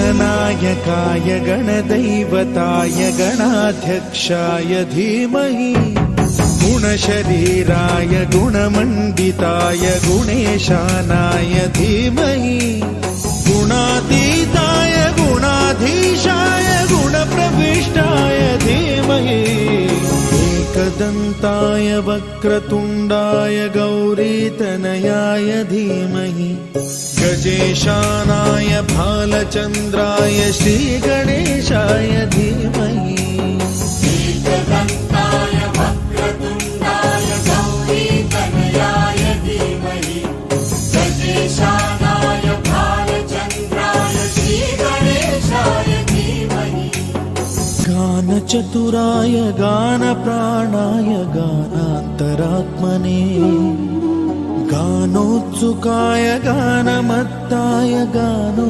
गणनायकाय गणदैवताय गणाध्यक्षाय धीमहि गुणशरीराय गुणमण्डिताय गुणेशानाय धीमहि गुणातीताय गुणाधीशाय गुणप्रविष्टाय धीमहि एकदन्ताय वक्रतुण्डाय गौरीतनयाय धीमहि गजेशानाय भालचन्द्राय श्रीगणेशाय धीमहि एकदन्ताय वक्रतुण्डाय गौरीतनयाय धीमहि गजेशानाय भालचन्द्राय श्रीगणेशाय धीमहि गानचतुराय गानप्राणाय गानान्तरात्मने गानोत्सुकाय गानमत्ताय गानो